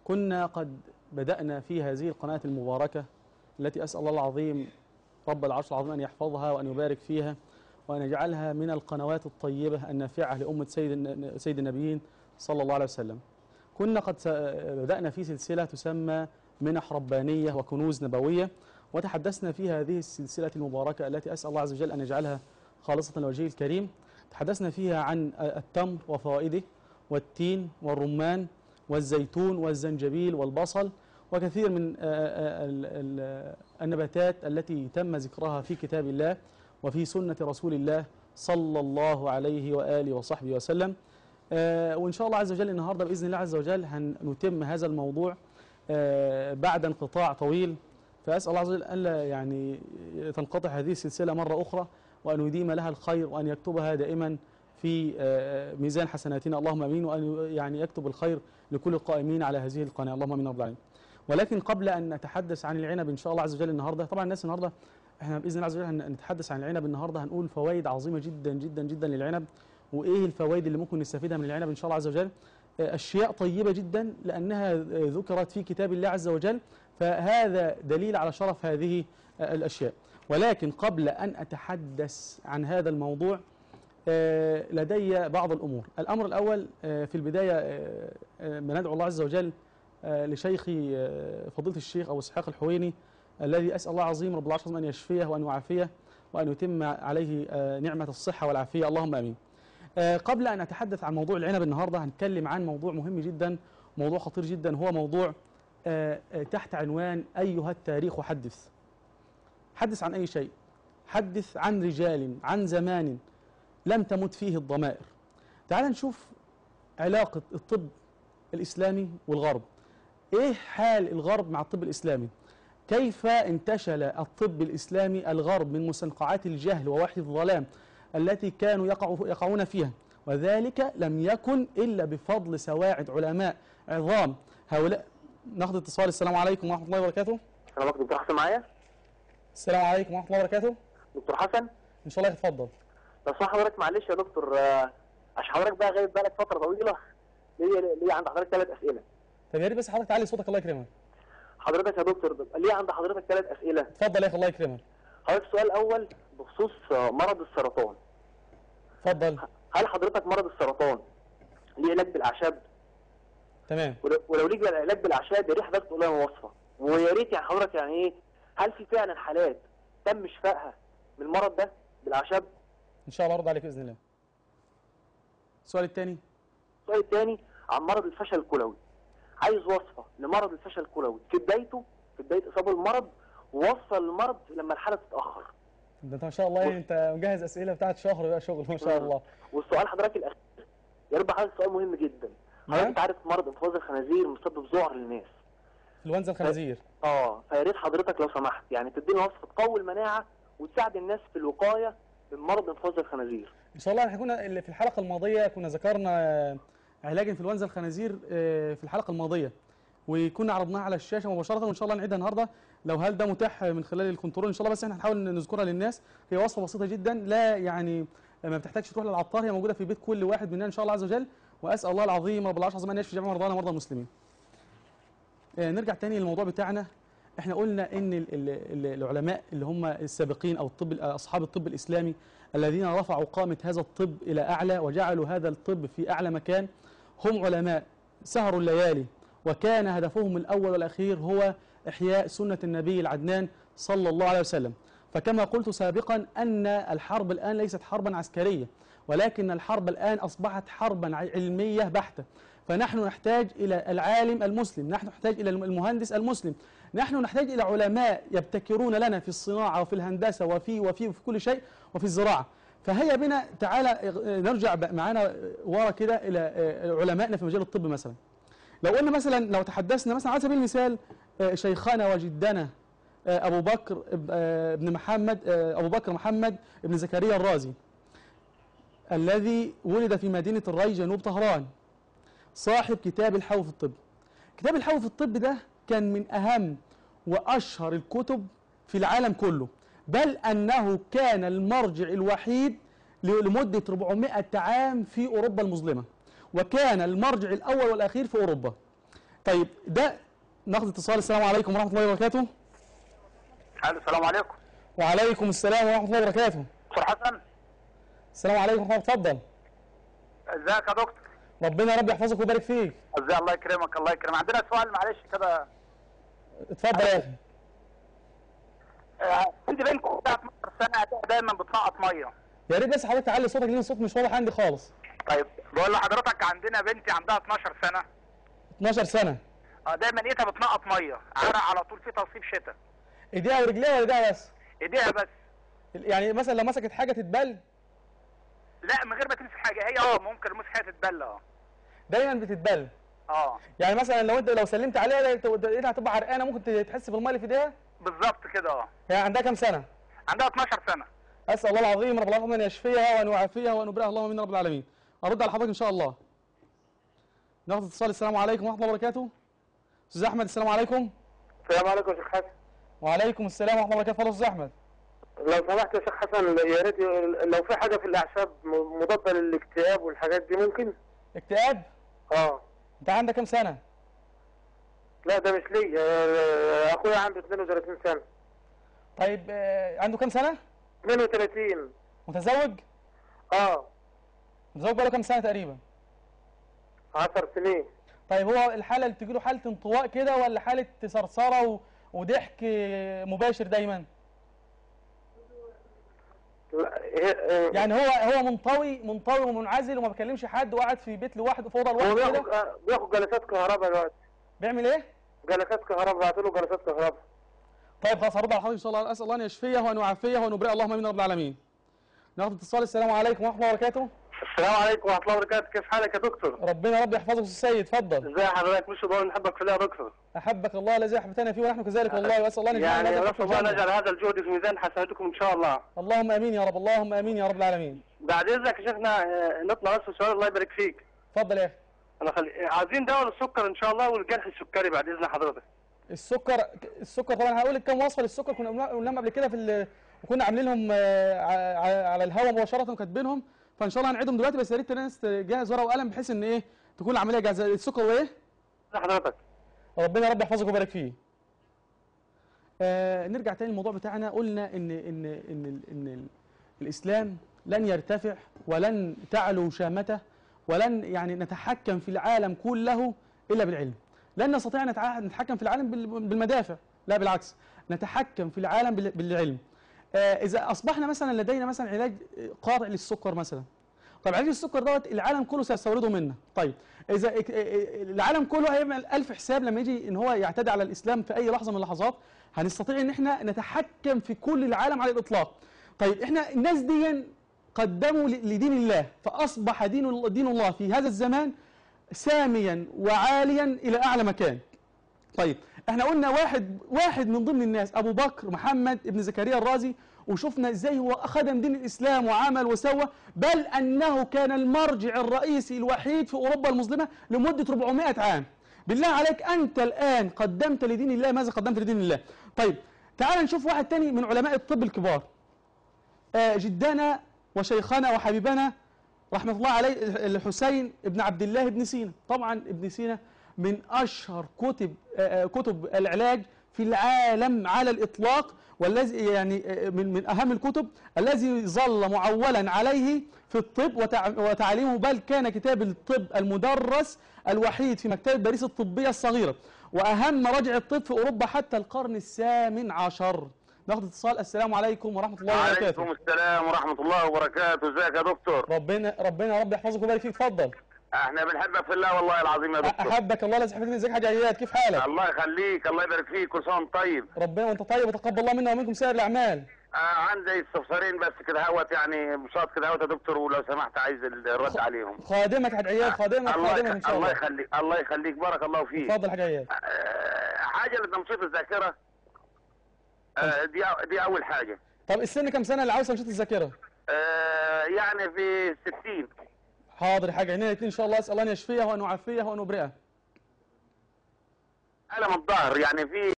كنا قد بدأنا في هذه القناة المباركة التي أسأل الله العظيم رب العرش العظيم أن يحفظها وأن يبارك فيها وأن يجعلها من القنوات الطيبة النافعة لأمة سيد النبيين صلى الله عليه وسلم. كنا قد بدأنا في سلسلة تسمى منح ربانية وكنوز نبوية، وتحدثنا في هذه السلسلة المباركة التي أسأل الله عز وجل أن يجعلها خالصة لوجهه الكريم. تحدثنا فيها عن التمر وفوائده، والتين والرمان والزيتون والزنجبيل والبصل، وكثير من النباتات التي تم ذكرها في كتاب الله وفي سنة رسول الله صلى الله عليه وآله وصحبه وسلم. وإن شاء الله عز وجل النهاردة بإذن الله عز وجل هنتم هذا الموضوع بعد انقطاع طويل، فأسأل الله عز وجل ألا يعني تنقطع هذه السلسلة مرة أخرى، وأن يديم لها الخير، وأن يكتبها دائما في ميزان حسناتنا اللهم امين، وان يعني يكتب الخير لكل القائمين على هذه القناه اللهم امين رب العالمين. ولكن قبل ان نتحدث عن العنب ان شاء الله عز وجل النهارده، طبعا الناس النهارده احنا باذن الله عز وجل هنتحدث عن العنب النهارده، هنقول فوائد عظيمه جدا جدا جدا للعنب، وايه الفوائد اللي ممكن نستفيدها من العنب ان شاء الله عز وجل. اشياء طيبه جدا لانها ذكرت في كتاب الله عز وجل، فهذا دليل على شرف هذه الاشياء. ولكن قبل ان اتحدث عن هذا الموضوع لدي بعض الأمور. الأمر الأول في البداية بندعو الله عز وجل لشيخي فضيلة الشيخ أبو إسحاق الحويني، الذي أسأل الله عظيم رب العرش أن يشفيه وأن يعافيه وأن يتم عليه نعمة الصحة والعافية اللهم آمين. قبل أن أتحدث عن موضوع العنب النهاردة، هنتكلم عن موضوع مهم جدا، موضوع خطير جدا، هو موضوع تحت عنوان أيها التاريخ حدث. حدث عن أي شيء، حدث عن رجال، عن زمان لم تمت فيه الضمائر. تعال نشوف علاقة الطب الإسلامي والغرب. إيه حال الغرب مع الطب الإسلامي؟ كيف انتشل الطب الإسلامي الغرب من مستنقعات الجهل ووحي الظلام التي كانوا يقعون فيها، وذلك لم يكن إلا بفضل سواعد علماء عظام هؤلاء. ناخذ اتصال. السلام عليكم ورحمة الله وبركاته. السلام عليكم. دكتور حسن معايا؟ السلام عليكم ورحمة الله وبركاته. دكتور حسن؟ إن شاء الله يتفضل. لو سمحت حضرتك معلش يا دكتور، عشان حضرتك بقى غايب بقالك فترة طويلة، ليه عند حضرتك 3 أسئلة. طب يا ريت بس حضرتك تعلي صوتك الله يكرمك. حضرتك يا دكتور ليه عند حضرتك 3 أسئلة؟ اتفضل يا أخي الله يكرمك. حضرتك السؤال الأول بخصوص مرض السرطان. اتفضل. هل حضرتك مرض السرطان ليه علاج بالأعشاب؟ تمام. ولو ليه علاج بالأعشاب يا ريت حضرتك تقول لنا وصفة، ويا ريت يعني حضرتك يعني إيه، هل في فعلا حالات تم شفائها من المرض ده بالأعشاب؟ إن شاء الله أرد عليك بإذن الله. السؤال الثاني. السؤال الثاني عن مرض الفشل الكلوي. عايز وصفة لمرض الفشل الكلوي في بداية إصابة المرض، ووصل المرض لما الحالة تتأخر. ده أنت ما شاء الله أنت مجهز أسئلة بتاعت شهر بقى شغل ما شاء الله. والسؤال حضرتك الأخير يا رب حضرتك سؤال مهم جدا. حضرتك عارف مرض انفلونزا الخنازير مسبب ذعر للناس. انفلونزا الخنازير. فيا ريت حضرتك لو سمحت يعني تدينا وصفة تقوي المناعة وتساعد الناس في الوقاية من مرض انفلونزا الخنازير. ان شاء الله. احنا كنا في الحلقه الماضيه كنا ذكرنا علاج انفلونزا الخنازير في الحلقه الماضيه، وكنا عرضناها على الشاشه مباشره، وان شاء الله نعيدها النهارده لو هل ده متاح من خلال الكنترول ان شاء الله. بس احنا هنحاول نذكرها للناس. هي وصفه بسيطه جدا، لا يعني ما بتحتاجش تروح للعطار، هي موجوده في بيت كل واحد مننا ان شاء الله عز وجل، واسال الله العظيم رب العرش العظيم ان يشفي جميع مرضانا ومرضى المسلمين. نرجع تاني للموضوع بتاعنا. احنا قلنا ان العلماء اللي هم السابقين او اصحاب الطب الاسلامي الذين رفعوا قامة هذا الطب الى اعلى وجعلوا هذا الطب في اعلى مكان، هم علماء سهروا الليالي، وكان هدفهم الاول والاخير هو احياء سنة النبي العدنان صلى الله عليه وسلم. فكما قلت سابقا ان الحرب الان ليست حربا عسكرية، ولكن الحرب الان اصبحت حربا علمية بحتة. فنحن نحتاج إلى العالم المسلم، نحن نحتاج إلى المهندس المسلم، نحن نحتاج إلى علماء يبتكرون لنا في الصناعة وفي الهندسة وفي كل شيء وفي الزراعة. فهيا بنا تعالى نرجع معانا ورا كده إلى علمائنا في مجال الطب. مثلا لو قلنا مثلا، لو تحدثنا مثلا على سبيل المثال شيخنا وجدنا أبو بكر ابن محمد، أبو بكر محمد ابن زكريا الرازي، الذي ولد في مدينة الري جنوب طهران، صاحب كتاب الحو في الطب. كتاب الحو في الطب ده كان من أهم وأشهر الكتب في العالم كله، بل أنه كان المرجع الوحيد لمدة 400 عام في أوروبا المظلمة، وكان المرجع الأول والأخير في أوروبا. طيب ده ناخد اتصال. السلام عليكم ورحمه الله وبركاته. السلام عليكم. وعليكم السلام ورحمه الله وبركاته. دكتور حسن. السلام عليكم ورحمه الله. اتفضل. ازيك يا دكتور؟ ربنا يا رب يحفظك ويبارك فيك. ازاي؟ الله يكرمك الله يكرمك. عندنا سؤال معلش كده. اتفضل يا اخي. عندي بنت بتاعت 12 سنه دايما بتنقط ميه. يا ريت بس حضرتك تعلي صوتك لان الصوت مش واضح عندي خالص. طيب بقول لحضرتك عندنا بنتي عندها 12 سنه. 12 سنه. دايما ايدها بتنقط ميه، عرق على طول، في تصيب شتاء. ايديها ورجليها ولا ايديها بس؟ ايديها بس. يعني مثلا لو مسكت حاجه تتبل؟ لا من غير ما تمسك حاجه، هي ممكن مسك حاجه تتبل. دايما بتتبل. يعني مثلا لو سلمت عليها ايدها هتبقى عرقانه، ممكن تحس بالميه اللي في ايديها؟ بالظبط كده. هي عندها كام سنه؟ عندها 12 سنه. اسال الله العظيم رب العالمين ان يشفيها وان يعافيها وان يبرئها اللهم من رب العالمين. ارد على حضرتك ان شاء الله. ناخد اتصال. السلام عليكم ورحمه الله وبركاته. استاذ احمد السلام عليكم. السلام عليكم يا شيخ حسن. وعليكم السلام ورحمه الله وبركاته. اتفضل استاذ احمد. لو سمحت يا شيخ حسن، يا ريت لو في حاجه في الاعشاب مضاده للاكتئاب والحاجات دي ممكن؟ اكتئاب؟ انت عندك كام سنه؟ لا ده مش لي، اخويا عنده 32 سنه. طيب عنده كام سنه؟ 32. متزوج؟ متزوج بقاله كام سنه تقريبا؟ 10 سنين. طيب هو الحاله اللي بتجيله حاله انطواء كده ولا حاله صرصره وضحك مباشر دايما؟ لا يعني هو منطوي ومنعزل وما بيكلمش حد وقاعد في بيت لوحده في اوضه لوحده كده؟ هو بياخد جلسات كهرباء دلوقتي. بيعمل ايه؟ جلسات كهرباء، بعت له جلسات كهرباء. طيب خلاص هرد على حضرتك ان شاء الله. اسال الله ان يشفيه وان يعافيه وان يبرئ اللهم امين رب العالمين. ناخد اتصال. السلام عليكم ورحمه الله وبركاته. السلام عليكم ورحمه الله وبركاته. كيف حالك يا دكتور؟ ربنا رب يحفظك استاذ السيد. اتفضل. ازي حضرتك؟ مش ضروري نحبك في الله يا دكتور. احبك الله الذي احببتنا فيه ونحن كذلك والله. واسال الله ان يعني نسال الله ان يجعل هذا الجهد في ميزان حسناتكم ان شاء الله. اللهم امين يا رب. اللهم امين يا رب العالمين. بعد اذنك يا شيخنا نطلع بس سؤال الله يبارك فيك. اتفضل يا اخي. عايزين دواء للسكر ان شاء الله والجرح السكري بعد اذن حضرتك. السكر طبعا هقول لك كام وصفه للسكر كنا قلناهم قبل كده وكنا عاملين لهم على الهواء مباشره وكاتبينهم، فان شاء الله هنعيدهم دلوقتي، بس يا ريت الناس تجهز ورقه وقلم بحيث ان ايه تكون العمليه جاهزه. السكر وايه؟ حضرتك ربنا يا رب يحفظك ويبارك فيه. نرجع تاني للموضوع بتاعنا. قلنا ان الاسلام لن يرتفع ولن تعلو شامته ولن يعني نتحكم في العالم كله الا بالعلم. لن نستطيع ان نتحكم في العالم بالمدافع، لا بالعكس، نتحكم في العالم بالعلم. اذا اصبحنا مثلا لدينا مثلا علاج قاطع للسكر مثلا، طيب علاج السكر دوت العالم كله سيستورده منا. طيب اذا العالم كله هيعمل 1000 حساب لما يجي ان هو يعتدي على الاسلام في اي لحظه من اللحظات، هنستطيع ان احنا نتحكم في كل العالم على الاطلاق. طيب احنا الناس دي قدموا لدين الله، فاصبح دين الله في هذا الزمان ساميا وعاليا الى اعلى مكان. طيب احنا قلنا واحد من ضمن الناس ابو بكر محمد ابن زكريا الرازي، وشفنا ازاي هو خدم دين الاسلام وعمل وسوى، بل انه كان المرجع الرئيسي الوحيد في اوروبا المظلمه لمده 400 عام. بالله عليك انت الان قدمت لدين الله، ماذا قدمت لدين الله؟ طيب تعال نشوف واحد تاني من علماء الطب الكبار، جدنا وشيخنا وحبيبنا رحمه الله عليه الحسين ابن عبد الله بن سينا. طبعا ابن سينا من اشهر كتب العلاج في العالم على الاطلاق، والذي يعني من اهم الكتب الذي ظل معولا عليه في الطب وتعليمه، بل كان كتاب الطب المدرس الوحيد في مكتبه باريس الطبيه الصغيره، واهم مراجع الطب في اوروبا حتى القرن الثامن عشر. ناخد اتصال. السلام عليكم ورحمه الله وبركاته. وعليكم السلام ورحمه الله وبركاته. ازيك يا دكتور؟ ربنا يا رب يحفظك ويبارك فيك. اتفضل. احنا بنحبك في الله والله العظيم يا دكتور. احبك الله الذي يحبك. ازيك يا حاج عياد؟ كيف حالك؟ الله يخليك، الله يبارك فيك، كل سنه وانت طيب. ربنا وانت طيب، وتقبل الله منا ومنكم سائر الاعمال. عندي استفسارين بس كده هوت، يعني بساط كده هوت يا دكتور، ولو سمحت عايز الرد عليهم. خادمك يا حاج عياد، خادمك ان شاء الله. الله يخليك بارك الله فيك. اتفضل يا حاج عياد. حاجه لتنشيط الذاكره، دي اول حاجه. طب السن كام سنه اللي عاوز تنشيط الذاكره؟ يعني في 60. حاضر يا حاج، عينينا الاثنين ان شاء الله. اسال الله ان يشفيه وان يعافيه وان يبرئه. الم الظهر يعني في